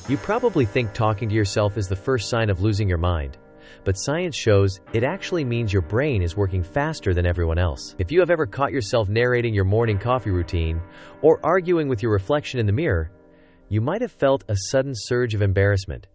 You probably think talking to yourself is the first sign of losing your mind, but science shows it actually means your brain is working faster than everyone else. If you have ever caught yourself narrating your morning coffee routine or arguing with your reflection in the mirror, you might have felt a sudden surge of embarrassment.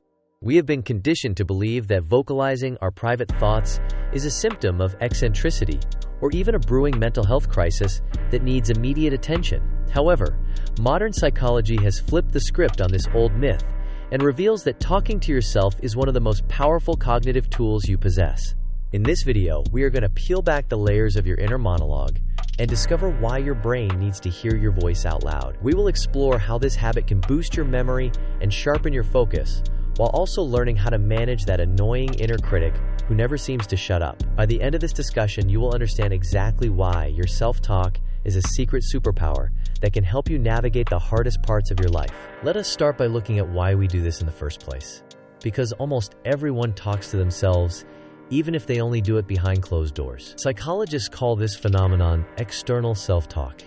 We have been conditioned to believe that vocalizing our private thoughts is a symptom of eccentricity or even a brewing mental health crisis that needs immediate attention. However, modern psychology has flipped the script on this old myth and reveals that talking to yourself is one of the most powerful cognitive tools you possess. In this video, we are going to peel back the layers of your inner monologue and discover why your brain needs to hear your voice out loud. We will explore how this habit can boost your memory and sharpen your focus, while also learning how to manage that annoying inner critic who never seems to shut up. By the end of this discussion, you will understand exactly why your self-talk is a secret superpower that can help you navigate the hardest parts of your life. Let us start by looking at why we do this in the first place. Because almost everyone talks to themselves, even if they only do it behind closed doors. Psychologists call this phenomenon external self-talk,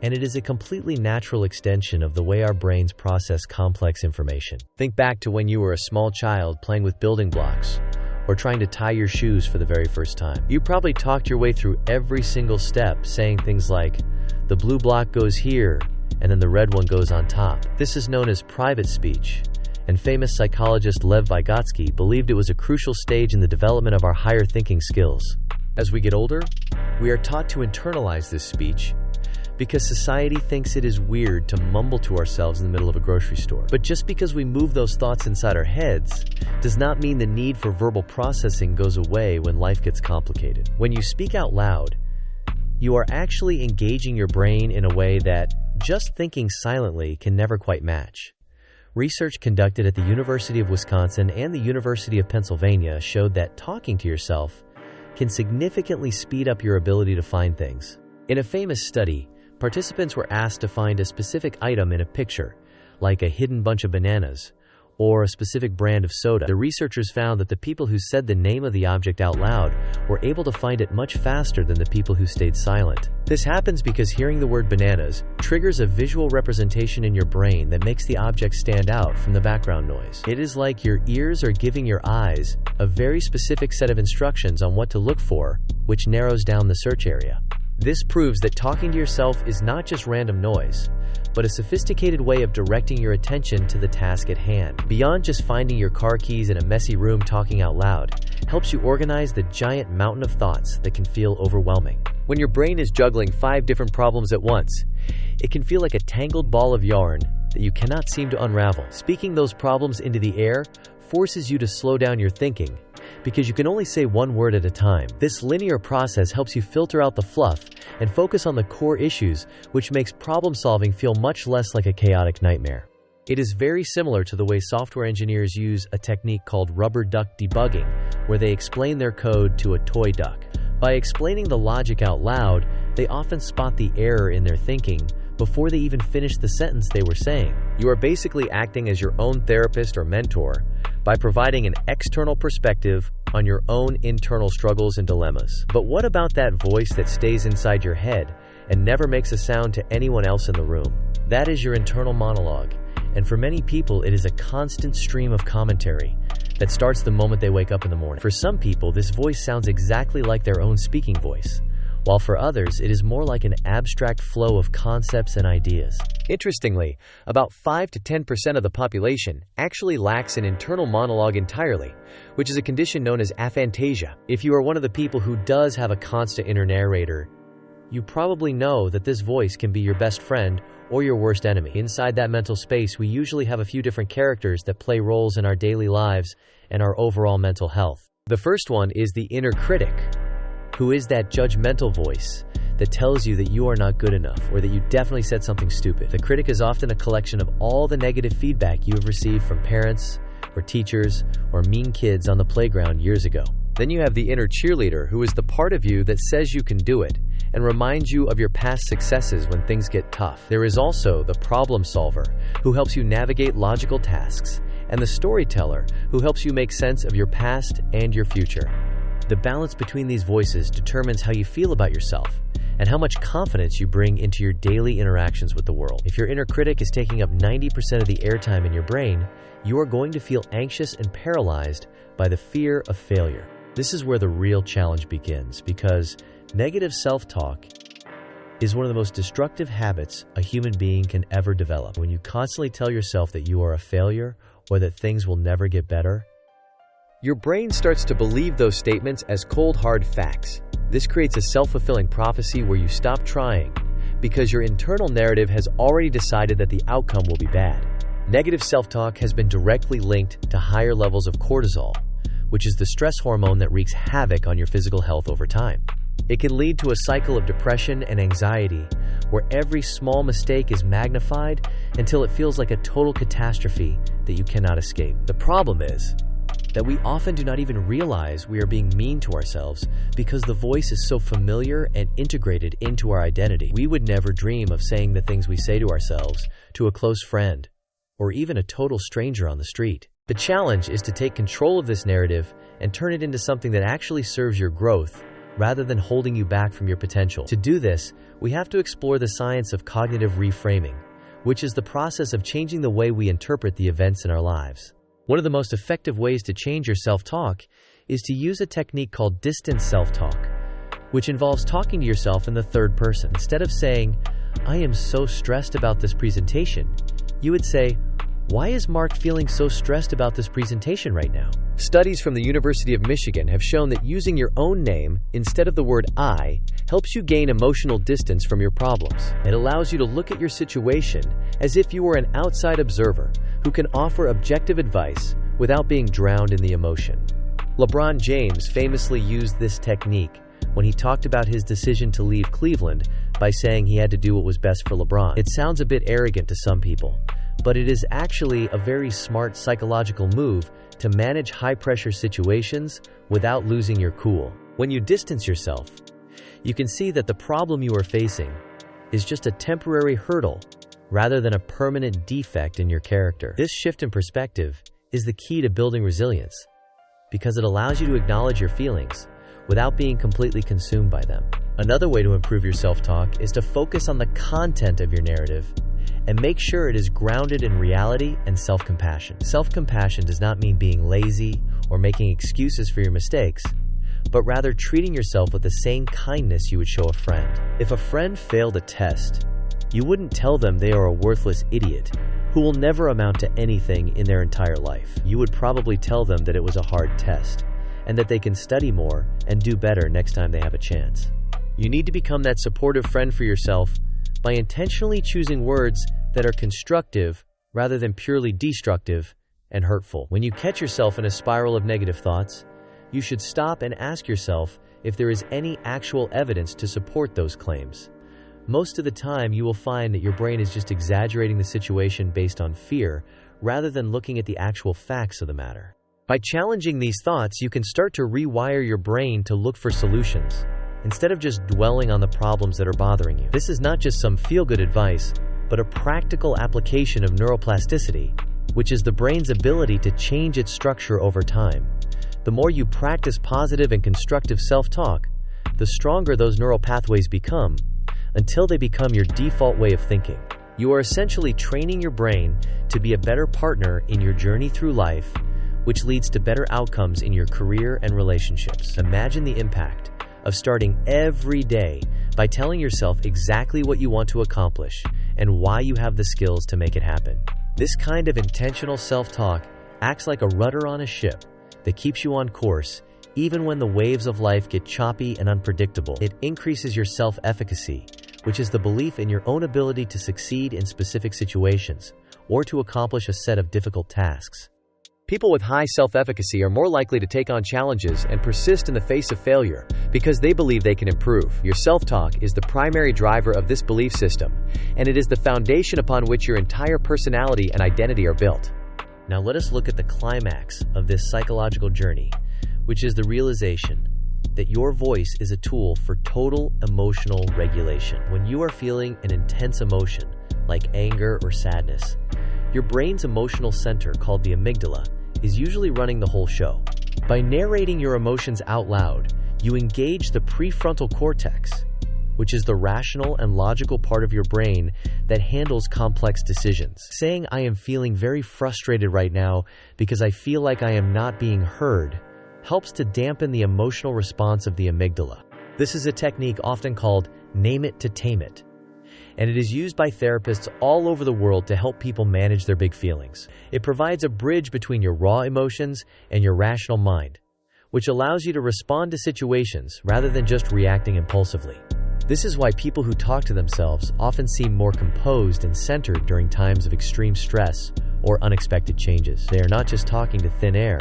and it is a completely natural extension of the way our brains process complex information. Think back to when you were a small child playing with building blocks, or trying to tie your shoes for the very first time. You probably talked your way through every single step, saying things like, "The blue block goes here, and then the red one goes on top." This is known as private speech, and famous psychologist Lev Vygotsky believed it was a crucial stage in the development of our higher thinking skills. As we get older, we are taught to internalize this speech, because society thinks it is weird to mumble to ourselves in the middle of a grocery store. But just because we move those thoughts inside our heads does not mean the need for verbal processing goes away when life gets complicated. When you speak out loud, you are actually engaging your brain in a way that just thinking silently can never quite match. Research conducted at the University of Wisconsin and the University of Pennsylvania showed that talking to yourself can significantly speed up your ability to find things. In a famous study, participants were asked to find a specific item in a picture, like a hidden bunch of bananas, or a specific brand of soda. The researchers found that the people who said the name of the object out loud were able to find it much faster than the people who stayed silent. This happens because hearing the word bananas triggers a visual representation in your brain that makes the object stand out from the background noise. It is like your ears are giving your eyes a very specific set of instructions on what to look for, which narrows down the search area. This proves that talking to yourself is not just random noise, but a sophisticated way of directing your attention to the task at hand. Beyond just finding your car keys in a messy room, talking out loud helps you organize the giant mountain of thoughts that can feel overwhelming. When your brain is juggling 5 different problems at once, it can feel like a tangled ball of yarn that you cannot seem to unravel. Speaking those problems into the air forces you to slow down your thinking, because you can only say one word at a time. This linear process helps you filter out the fluff and focus on the core issues, which makes problem solving feel much less like a chaotic nightmare. It is very similar to the way software engineers use a technique called rubber duck debugging, where they explain their code to a toy duck. By explaining the logic out loud, they often spot the error in their thinking before they even finish the sentence they were saying. You are basically acting as your own therapist or mentor by providing an external perspective on your own internal struggles and dilemmas. But what about that voice that stays inside your head and never makes a sound to anyone else in the room? That is your internal monologue, and for many people it is a constant stream of commentary that starts the moment they wake up in the morning. For some people, this voice sounds exactly like their own speaking voice, while for others it is more like an abstract flow of concepts and ideas. Interestingly, about 5 to 10% of the population actually lacks an internal monologue entirely, which is a condition known as aphantasia. If you are one of the people who does have a constant inner narrator, you probably know that this voice can be your best friend or your worst enemy. Inside that mental space, we usually have a few different characters that play roles in our daily lives and our overall mental health. The first one is the inner critic, who is that judgmental voice that tells you that you are not good enough or that you definitely said something stupid. The critic is often a collection of all the negative feedback you have received from parents or teachers or mean kids on the playground years ago. Then you have the inner cheerleader, who is the part of you that says you can do it and reminds you of your past successes when things get tough. There is also the problem solver, who helps you navigate logical tasks, and the storyteller, who helps you make sense of your past and your future. The balance between these voices determines how you feel about yourself and how much confidence you bring into your daily interactions with the world. If your inner critic is taking up 90% of the airtime in your brain, you are going to feel anxious and paralyzed by the fear of failure. This is where the real challenge begins, because negative self-talk is one of the most destructive habits a human being can ever develop. When you constantly tell yourself that you are a failure or that things will never get better, your brain starts to believe those statements as cold, hard facts. This creates a self-fulfilling prophecy where you stop trying because your internal narrative has already decided that the outcome will be bad. Negative self-talk has been directly linked to higher levels of cortisol, which is the stress hormone that wreaks havoc on your physical health over time. It can lead to a cycle of depression and anxiety, where every small mistake is magnified until it feels like a total catastrophe that you cannot escape. The problem is that we often do not even realize we are being mean to ourselves because the voice is so familiar and integrated into our identity. We would never dream of saying the things we say to ourselves to a close friend or even a total stranger on the street. The challenge is to take control of this narrative and turn it into something that actually serves your growth rather than holding you back from your potential. To do this, we have to explore the science of cognitive reframing, which is the process of changing the way we interpret the events in our lives. One of the most effective ways to change your self-talk is to use a technique called distant self-talk, which involves talking to yourself in the third person. Instead of saying, "I am so stressed about this presentation," you would say, "Why is Mark feeling so stressed about this presentation right now?" Studies from the University of Michigan have shown that using your own name instead of the word "I" helps you gain emotional distance from your problems. It allows you to look at your situation as if you were an outside observer who can offer objective advice without being drowned in the emotion. LeBron James famously used this technique when he talked about his decision to leave Cleveland by saying he had to do what was best for LeBron. It sounds a bit arrogant to some people, but it is actually a very smart psychological move to manage high-pressure situations without losing your cool. When you distance yourself, you can see that the problem you are facing is just a temporary hurdle rather than a permanent defect in your character. This shift in perspective is the key to building resilience because it allows you to acknowledge your feelings without being completely consumed by them. Another way to improve your self-talk is to focus on the content of your narrative and make sure it is grounded in reality and self-compassion. Self-compassion does not mean being lazy or making excuses for your mistakes, but rather treating yourself with the same kindness you would show a friend. If a friend failed a test, you wouldn't tell them they are a worthless idiot who will never amount to anything in their entire life. You would probably tell them that it was a hard test and that they can study more and do better next time they have a chance. You need to become that supportive friend for yourself by intentionally choosing words that are constructive rather than purely destructive and hurtful. When you catch yourself in a spiral of negative thoughts, you should stop and ask yourself if there is any actual evidence to support those claims. Most of the time, you will find that your brain is just exaggerating the situation based on fear rather than looking at the actual facts of the matter. By challenging these thoughts, you can start to rewire your brain to look for solutions, instead of just dwelling on the problems that are bothering you. This is not just some feel-good advice, but a practical application of neuroplasticity, which is the brain's ability to change its structure over time. The more you practice positive and constructive self-talk, the stronger those neural pathways become, until they become your default way of thinking. You are essentially training your brain to be a better partner in your journey through life, which leads to better outcomes in your career and relationships. Imagine the impact of starting every day by telling yourself exactly what you want to accomplish and why you have the skills to make it happen. This kind of intentional self-talk acts like a rudder on a ship that keeps you on course even when the waves of life get choppy and unpredictable. It increases your self-efficacy, which is the belief in your own ability to succeed in specific situations or to accomplish a set of difficult tasks. People with high self-efficacy are more likely to take on challenges and persist in the face of failure because they believe they can improve. Your self-talk is the primary driver of this belief system, and it is the foundation upon which your entire personality and identity are built. Now let us look at the climax of this psychological journey, which is the realization that your voice is a tool for total emotional regulation. When you are feeling an intense emotion, like anger or sadness, your brain's emotional center, called the amygdala, is usually running the whole show. By narrating your emotions out loud, you engage the prefrontal cortex, which is the rational and logical part of your brain that handles complex decisions. Saying, "I am feeling very frustrated right now because I feel like I am not being heard," helps to dampen the emotional response of the amygdala. This is a technique often called name it to tame it, and it is used by therapists all over the world to help people manage their big feelings. It provides a bridge between your raw emotions and your rational mind, which allows you to respond to situations rather than just reacting impulsively. This is why people who talk to themselves often seem more composed and centered during times of extreme stress or unexpected changes. They are not just talking to thin air,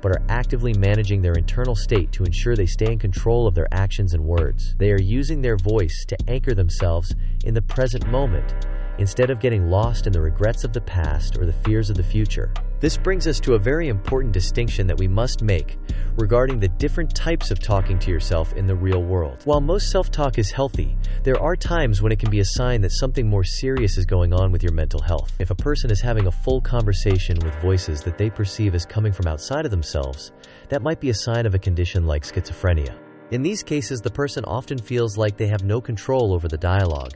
but are actively managing their internal state to ensure they stay in control of their actions and words. They are using their voice to anchor themselves in the present moment, instead of getting lost in the regrets of the past or the fears of the future. This brings us to a very important distinction that we must make regarding the different types of talking to yourself in the real world. While most self-talk is healthy, there are times when it can be a sign that something more serious is going on with your mental health. If a person is having a full conversation with voices that they perceive as coming from outside of themselves, that might be a sign of a condition like schizophrenia. In these cases, the person often feels like they have no control over the dialogue,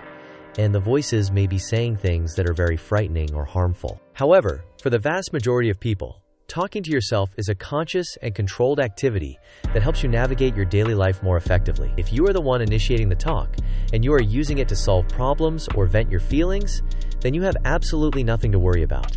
and the voices may be saying things that are very frightening or harmful. However, for the vast majority of people, talking to yourself is a conscious and controlled activity that helps you navigate your daily life more effectively. If you are the one initiating the talk, and you are using it to solve problems or vent your feelings, then you have absolutely nothing to worry about.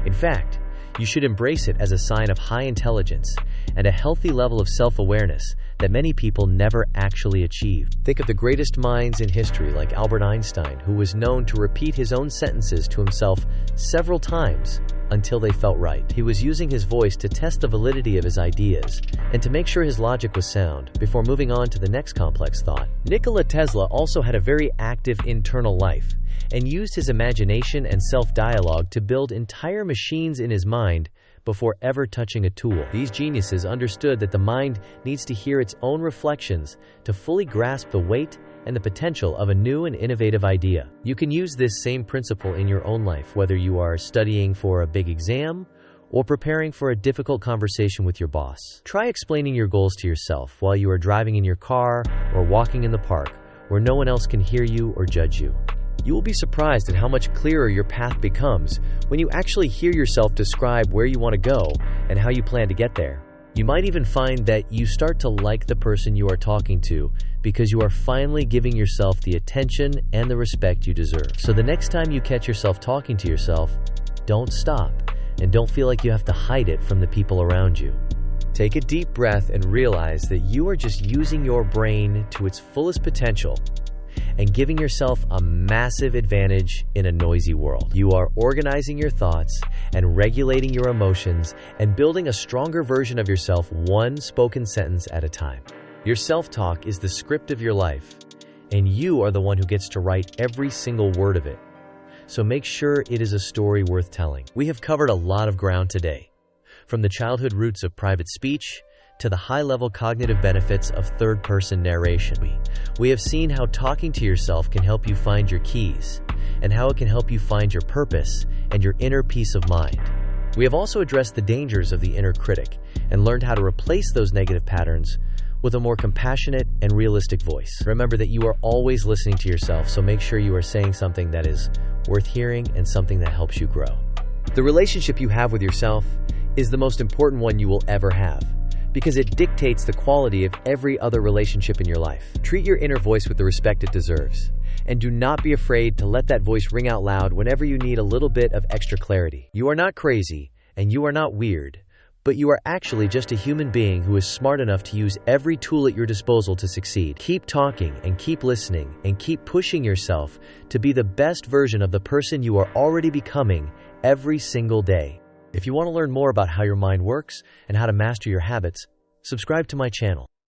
In fact, you should embrace it as a sign of high intelligence and a healthy level of self-awareness that many people never actually achieve. Think of the greatest minds in history like Albert Einstein, who was known to repeat his own sentences to himself several times until they felt right. He was using his voice to test the validity of his ideas and to make sure his logic was sound before moving on to the next complex thought. Nikola Tesla also had a very active internal life and used his imagination and self-dialogue to build entire machines in his mind before ever touching a tool. These geniuses understood that the mind needs to hear its own reflections to fully grasp the weight and the potential of a new and innovative idea. You can use this same principle in your own life, whether you are studying for a big exam or preparing for a difficult conversation with your boss. Try explaining your goals to yourself while you are driving in your car or walking in the park, where no one else can hear you or judge you. You will be surprised at how much clearer your path becomes when you actually hear yourself describe where you want to go and how you plan to get there. You might even find that you start to like the person you are talking to because you are finally giving yourself the attention and the respect you deserve. So the next time you catch yourself talking to yourself, don't stop and don't feel like you have to hide it from the people around you. Take a deep breath and realize that you are just using your brain to its fullest potential and giving yourself a massive advantage in a noisy world. You are organizing your thoughts and regulating your emotions and building a stronger version of yourself one spoken sentence at a time. Your self-talk is the script of your life, and you are the one who gets to write every single word of it. So make sure it is a story worth telling. We have covered a lot of ground today, from the childhood roots of private speech to the high-level cognitive benefits of third-person narration. We have seen how talking to yourself can help you find your keys, and how it can help you find your purpose and your inner peace of mind. We have also addressed the dangers of the inner critic and learned how to replace those negative patterns with a more compassionate and realistic voice. Remember that you are always listening to yourself, so make sure you are saying something that is worth hearing and something that helps you grow. The relationship you have with yourself is the most important one you will ever have, because it dictates the quality of every other relationship in your life. Treat your inner voice with the respect it deserves, and do not be afraid to let that voice ring out loud whenever you need a little bit of extra clarity. You are not crazy, and you are not weird, but you are actually just a human being who is smart enough to use every tool at your disposal to succeed. Keep talking and keep listening and keep pushing yourself to be the best version of the person you are already becoming every single day. If you want to learn more about how your mind works and how to master your habits, subscribe to my channel.